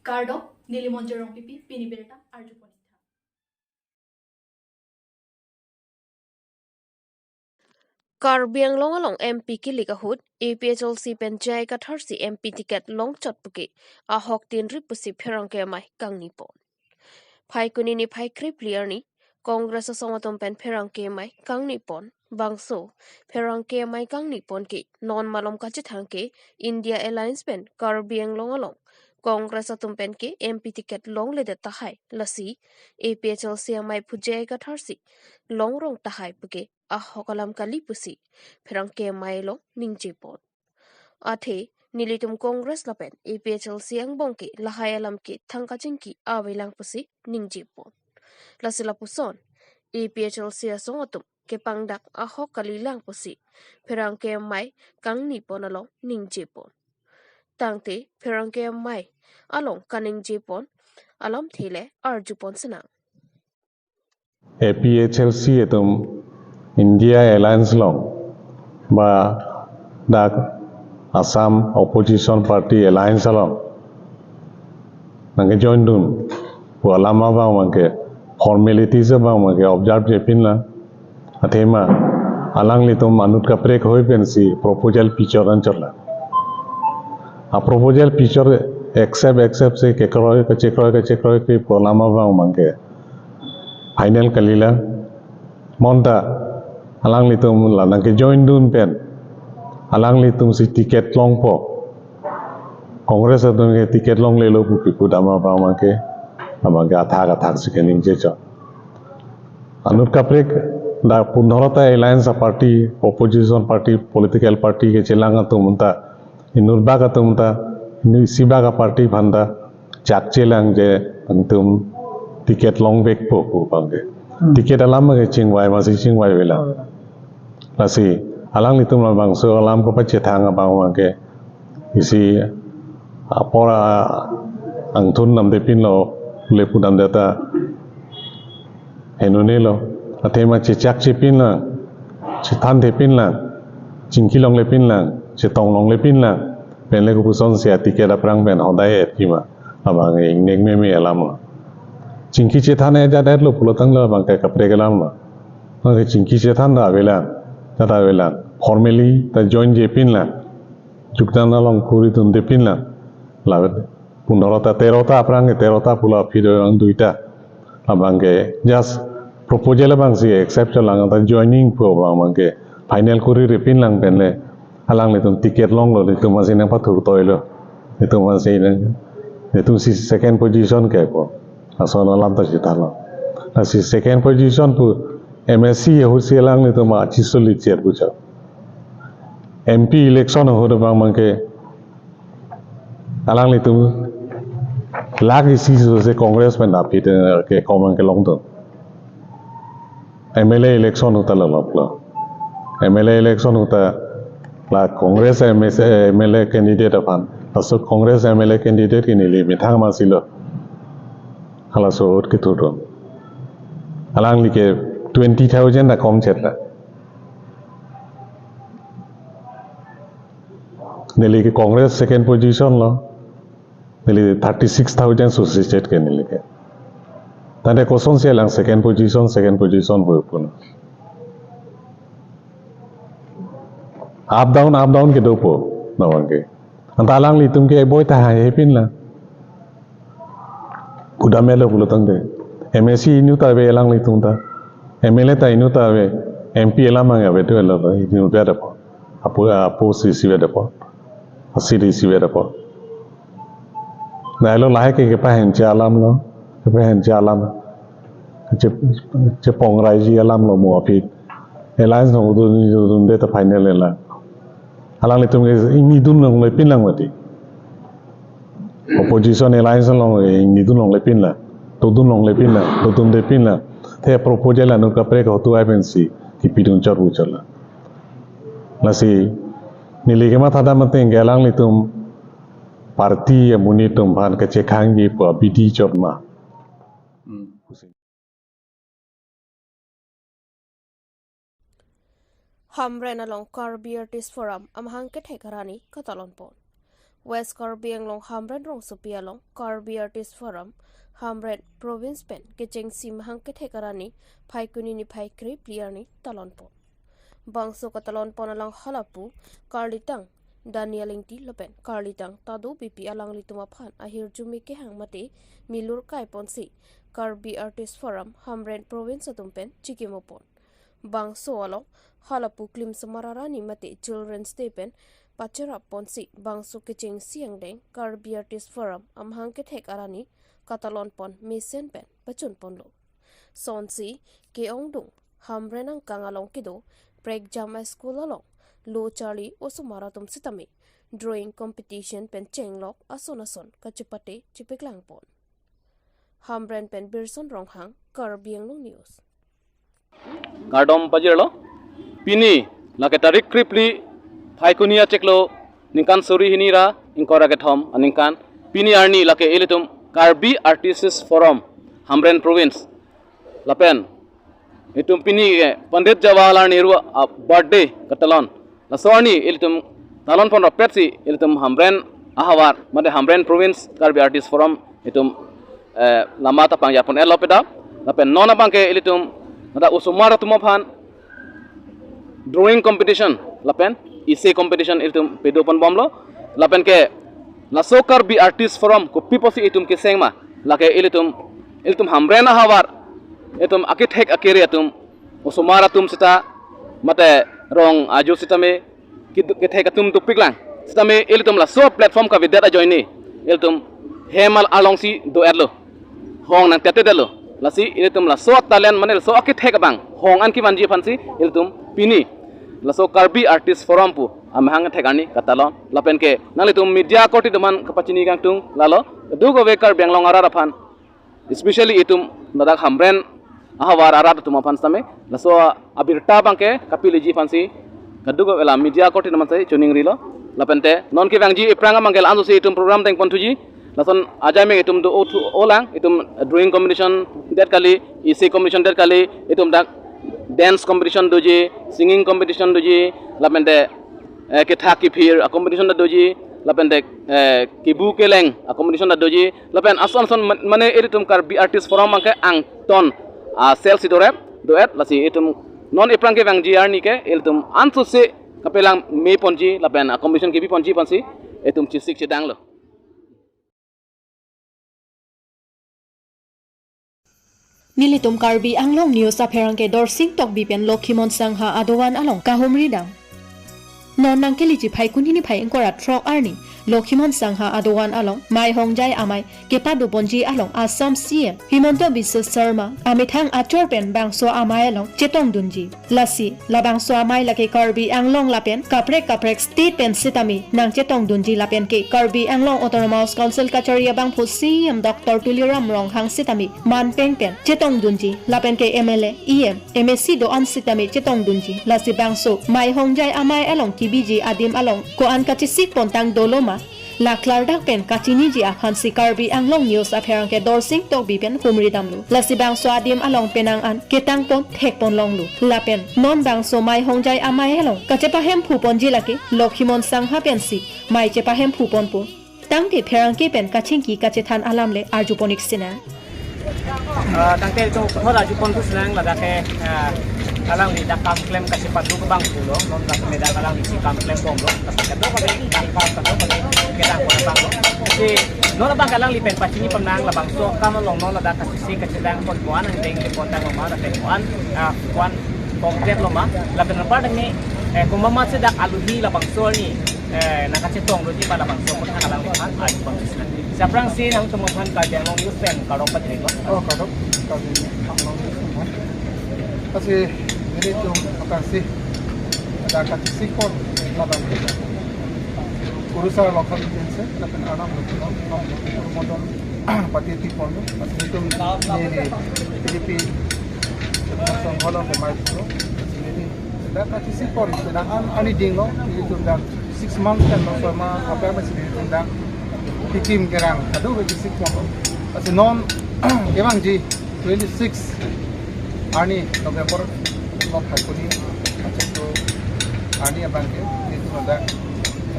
Gardok, Nilimonjerong Pipi, Piniberta, Arjuponita. Karbiang long along MP ki ligahut APHLC penjai ka tharsi MP ticket long chot puki a hok tin ri pusi pherang ke mai kang ni pon phai kuni ni phai kri player ni Congress somatom pen pherang ke mai kang ni pon bangso pherang ke mai kang ni pon ki non malom ka chithang ke India Alliance pen Karbiang long along Congress atum pen ke MP ticket long le de tahai lasi APHLC mai phujai ka tharsi long rong tahai puki a hokalam kali pusi pherang ke mailo ningjepon athe nilitum Congress lapen APHLC ang bongki lahayalam ki thangkaching ki awilang pusi ningjepon lasila puson APHLC asongatum ke pangdak a hokali lang pusi pherang ke mai kang nipon along ningjepon tangte pherang ke mai along kaningjepon alam thile arjupon senang APHLC etum India Alliance long ba dak Assam Opposition Party Alliance long nangke join dun bu alama ba mangke formalities ba mangke observe jepin la athema alang litum manut ka prek hoi pensi proposal picture an chola a proposal picture accept se ke check ke alama ba mangke final kalila monta alang litum la nangke join dun pen alang litum si ticket long po Congress atum ke ticket long le lo pu pipu dama ba mangke amangke athak sikening jecho anut kaprek da 15ta alliance party opposition party political party ke chelanga tumunta inurba ka tumunta ni siba ka party banda chak chelang je antum ticket long back po bangke ticket alam ke chingwai masih chingwai wela lasi alang litum bang so alam ko pache thanga ba mangke isi apora angthun namde pin lo lepu dam data henune lo athema chechak chepin la chithan de pin la chingkilong le pin la chitong long le pin la penle ko puson sia tiket aprang ben hodai etkima abang nek me alam chingki chethane ja dat lo pulotang la bang ka kapre galam la nge chingki chethan da vela formally ta join je pin la juktan long puri tun de pin la la 15ta 13ta aprang 13ta pula phido ang duita abang ke just proposal bang si accept lang ta joining po bang mangke final kuri repin lang penle alang le tum ticket long lo le tum masin pa thuk toilo le tum masin le tum si second position ke ko ason alam ta sitalo asi second position pu MSC ho si lang le tum a chisoli cher bucha MP election ho de bang mangke alang le tum lag isi se congress pen apit ke common ke long to MLA election होता लपला MLA election होता ला Congress MLA candidate अपन असो Congress MLA candidate के निले मिथांग मासिलो हला सोट के थोटो अलांग लिके 20,000 ना कम चेतला निले के कांग्रेस सेकंड पोजीशन लो निले 36,000 सोसिएटेड के निले के tanda kosong siya lang second position pun up down ke dopo nawang ke antalang litum ke boy ta hepin la kudamelo bulutang de MSC inu ta be lang litum ta MLA ta inu ta be MP la manga be to la inu be da apo si be da po asiri si be da po na lo lai ke pa hen cha alam lo kepen jalan Jepang raji alam lo mo apit alliance no dun de ta final la alang le tum ini dun long le pin lang mati opposition alliance long ini dun long le pin la to dun long le pin la to dun de pin la the proposal anu ka pre ko tu agency ki pidun char bu chala nasi nili ke ma thada mate ngalang le tum parti amuni tum ban ka chekhang ji pa bidi chot ma Hamren along Karbi Artist Forum amhang ke thekarani katalon pon West Karbi Anglong Hamren Rong Supialong Karbi Artist Forum Hamren Province Pen Kecheng Sim Hangket Hekarani Pai Kunini Pai Kri Pliarni Talonpon Bangso Katalonpon alang Halapu Karlitang Daniel Ingti Lepen Karlitang Tadu Bipi alang Litumaphan Ahir Jumi Kehang Mate Milur Kai Ponsi Karbi Artist Forum Hamren Province Atumpen Chikimopon Bangso along Halapu Klim Samararani Mate Children's Day Pen Pachara Ponsi Bangso Kecheng Siang Deng Karbi Artist Forum Amhangket Hek Arani Katalon Pon Mesen Pen Pachun Ponlo Sonsi Keong Dung Hamrenang Kangalong Kido Preg Jama School along Lo Charlie Osumaratum Sitame Drawing Competition Pen Chenglok Ason Kachipate Chipiklang Pon Hamren Pen Birson Ronghang Karbi Anglong News Gardom Pajirlo Pini Naketarik Kripli Haikunia Cheklo Ninkan Suri Hinira Inkoragatom Aninkan Pini Arni Lake Elitum Karbi Artists Forum Hamren Province Lapen Itum Pini Pandit Jawaharlal Nehru birthday Katalon Lasoni Elitum Talon Pon Petsi Elitum Hamren Ahawar Made Hamren Province Karbi Artists Forum Itum Lamata Pang Yapon Elopeda Lapen Nona Banke Elitum Nada Usumara Tumaphan Drawing Competition Lapen Ise competition itum pedopon bomlo lapen ke laso Karbi Artist Forum ko piposi itum ke sengma lake ilitum hamrena hawar itum akithek akere itum usumara tum sita mate rong aju sitame kithek atum tupiklang sitame ilitum laso platform ka vidyata joini ilitum hemal alongsi do erlo hong nang tete delo lasi ilitum laso talent manel so akithek bang hong an ki manji fansi ilitum pini laso Karbi Artist Forum pu amhang thekani katalon lapen ke nalitum media koti deman kapachini gangtung lalo dugo vekar benglong ara rafan especially itum dadak hamren ahawar ara tum afan same laso abirta bangke kapiliji fansi kadugo ela media koti deman sai chuning rilo lapen te non ki bangji ipranga mangel anso si itum program teng pontuji lason ajame itum do olang itum drawing competition that kali ec competition that kali itum dak dance competition doji singing competition doji lapende ketha ki phir a competition da doji lapende kibu keleng a competition da doji lapen ason mane editum Karbi Artist Forum ke ang ton a sales idore doet lasi itum non iprange bangji arni ke itum ansu se kapelang me ponji lapen a competition kibi ponji pansi itum chisik chidanglo Nilitum Karbi Anglong News apherang ke dorsing tok bipen Lokhimon Sangha Adowan along kahumri dang. Non nang keliji phai kunini phai engkora trok arni Lokhimon Sangha Adowan along mai hongjai amai kepadu bonji along Assam CM Himonto Biswa Sharma amithang achor pen bangso amai along Chetong Dunji lasi labangso amai lake Karbi Anglong lapen kaprek state pen sitami nang Chetong Dunji lapen ke Karbi Anglong Autonomous Council Kacharia bang CM Dr. Tuliram Rong hang sitami man pen Chetong Dunji lapen ke MLA EM MSC do an sitami Chetong Dunji lasi bangso mai hongjai amai along KBG adim along ko an kachisik pontang doloma Laklar dak pen kachini ji afan si Karbi Anglong News apherang ke dorsing tok bi pen humri damlu lasi bang so adim along penang an ketang pon thek pon longlu lapen non bang so mai hongjai amai along kachepa hem phupon ji laki Lokhimon Sangha pen si mai chepa hem phupon pu tang ti pherang ke pen kaching ki kachethan alamle arjuponik sina tangte to hora jupon kusnang laga ke kalang di dakam klem kasi padu ke bang pulo non dak meda kalang di sikam klem pomlo kasi kado ka bang tanpa kado ka kedang ko bang si non bang kalang lipen pachini pamnang labang so kam long non laga kasi si kacedang pon kuan ang deng pontang mama na kuan konkret lo ma laben pa dang kung mama sedak aluhi labang so ni nakacetong loji pa labang so pun kalang lipan ay bang sila sa prang sin ang tumuhan ka deng long use pen karong patrino kadok kasi dito makasi ada kasi kon labang kita urusan lokal dinse lapan anak modon patiti pon kasi dito ni Philippine masang hola ke mai so ini ada kasi kon sedangkan ani dinglo itu dah 6 months kan sama apa masih ditunda tikim kerang aduh kasi kon kasi non emang ji 26 Ani November not hakuni macam tu ani abang ke itu ada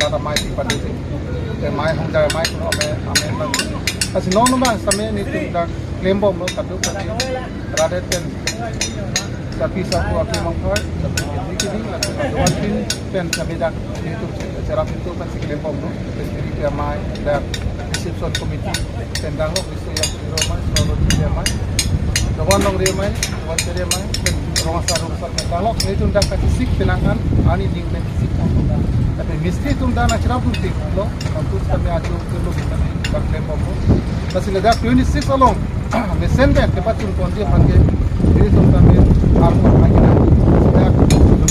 rata mai di pada itu ke mai hong jai mai kuno ame lang asi non bang same ni tu dak lembom lo kadu kadu rada ten tapi satu aku mangkar tapi kini la pin ten kami dak itu cara itu kan si lembom lo jadi ke mai dak reception committee tendang lo isu yang romai selalu dia mai kawan long dia mai kawan dia mai dan rumah sarung kalau itu dak kasih penangan ani ding ben sik tapi mesti itu dah nak cerap pun tik lo untuk kami ajuh dulu kami pakai pompo tapi dah 26 along mesin ben tempat tu pun dia pakai ini tu kami armo lagi dah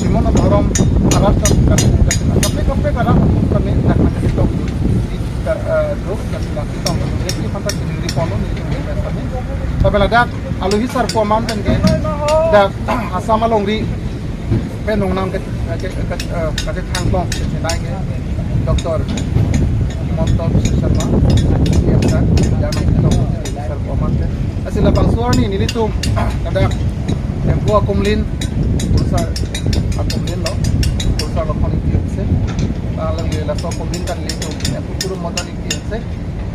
di mana orang alat tapi kadang kami nak kita di dok kami nak kita jadi fantas di pono ni tapi dah aluhi sar koman kan dah asam along di penong nang kat thang tong senai ke doktor Monto Sharma yang dah jangan kita sar koman asila bangsuar ni nilitum kada tempo akumlin usar akumlin lo usar lo kon ikse alang le la so akumlin kan litum aku puru modal ikse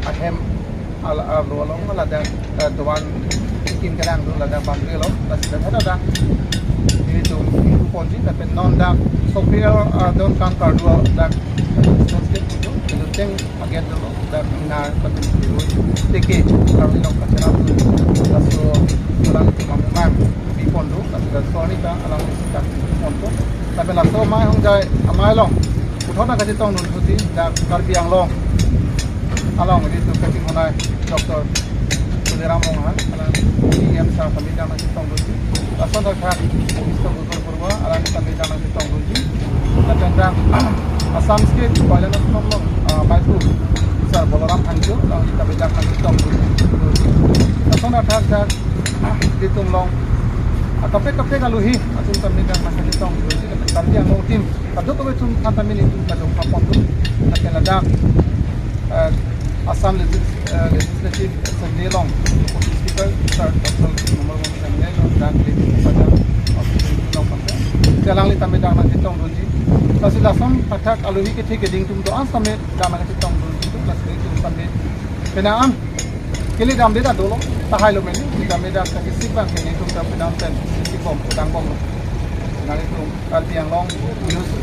ahem ala lo lo la da tuan ikim kadang lo la da bandri lo asila ada itu ponji tapi non dak software don kan kardu dak sosket itu teng agen dulu dak na tapi itu teke kami nok kacera tu laso ulang mamam di pondo tapi soni ka alang sikat pondo tapi laso mai hong jai amai long uthona ka tong nun thuti dak karbiang long along itu kati monai doktor Sudira Mongha alang PM sa kami jana tong thuti laso dak Isto Purwa alang kami jana tong thuti dan Assam State Kuala Lumpur Maitu Sar Bolaram Hangjo lang kami jana tong thuti laso dak ditung long kape kaluhi atun kami jana tong thuti tapi yang mau tim kadok kami tun kami ni tun kadok papon tu tapi ladak Assam Legislative Assembly long Speaker Sir Dr. Nomor 1 Assembly long dan pada long sampai jalan li kami dah nak hitong ruji kasi lasam patak aluhi ke thik ding tum to an sampai dah nak hitong ruji tu las tum sampai penaan kili dam dia dolo tahai lo meni kami dah kasi sikban ke tum dah penaan ten sikbom dang bom nang itu kalti yang long use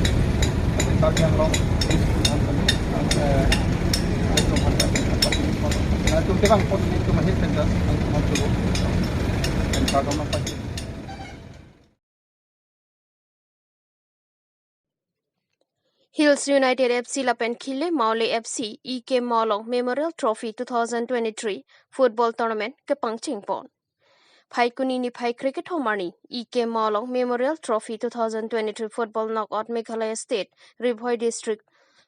kalti yang long itu tegang pot itu mahir pendas untuk masuk dan kalau nampak Hills United FC Lapen Khile Maule FC EK Malong Memorial Trophy 2023 Football Tournament ke Pangchingpon. Phai Kunini Phai Cricket Homani EK Malong Memorial Trophy 2023 Football Knockout Meghalaya State Ribhoi District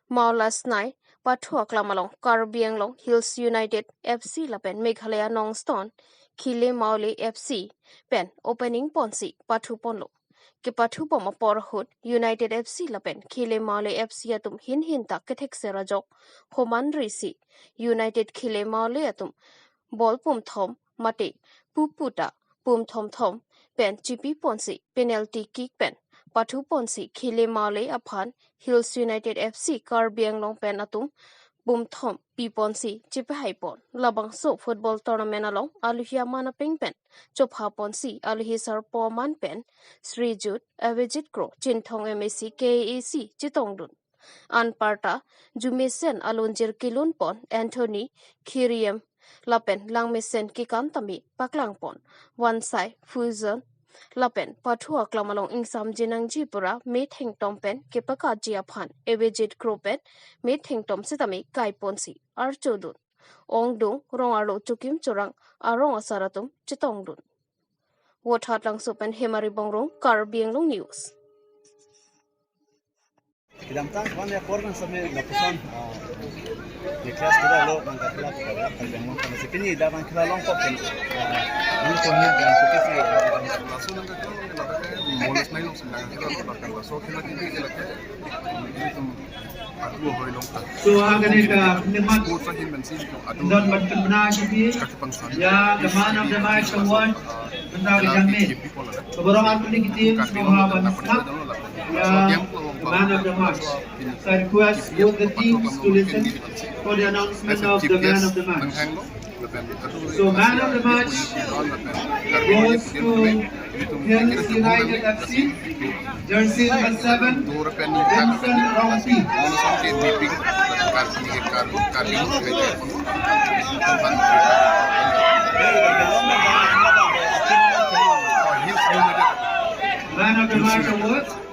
Maulas Nai Pathua Klamalong Karbianglong Hills United FC Lapen Meghalaya Nongstone Khile Maule FC Pen Opening Ponsi Pathu Ponlo ke Pathu Poma Porhut United FC Lapen Khile Maule FC atum hin tak kethek serajok Homan Risi United Khile Maule atum ball pum thom mate puputa pum thom pen chipi ponsi penalty kick pen Pathu Ponsi Khile Maule aphan Hills United FC Karbianglong pen atum bum thom pi ponsi chipai pon labang so football tournament along aluhia mana ping pen chopha ponsi aluhi sar poman pen Srijut Avijit Kro Chinthong MSC KAC Chitongdun Anparta Jumisen Alonjir Kilun pon Anthony Kiriam Lapen Langmisen Kikantami Paklang pon Wansai Fusion Lapen Pathua Klamalong Ingsam Jinang Jipura Meet Heng Tompen Kipaka Jiaphan Avijit Kropen Meet Heng Tom Sitami Kai Ponsi Archodun Ongdung Rongarlo Chukim Churang Arong Asaratum Chitongdun Wothat Lang Supen Hemari Bongrong Karbianglong News Idam tang kwan ya korban sampai lapisan di kelas kita lo mangkat kelas kita kerja mau karena sekini dalam kita longkok kan ini kohir dan seperti langsung nanti tu molas naik sudah kita lakukan langsung kita kita lakukan itu aku boleh longkok so akan kita nikmat sahin bensin dan berkenan sih ya the man of the match award tentang jamin beberapa kali kita semua banyak ya man of the match. So I request both the teams to listen for the announcement of the man of the match. So man of the match goes to Hills United FC, jersey number 7, Vincent Rompi. Man of the match award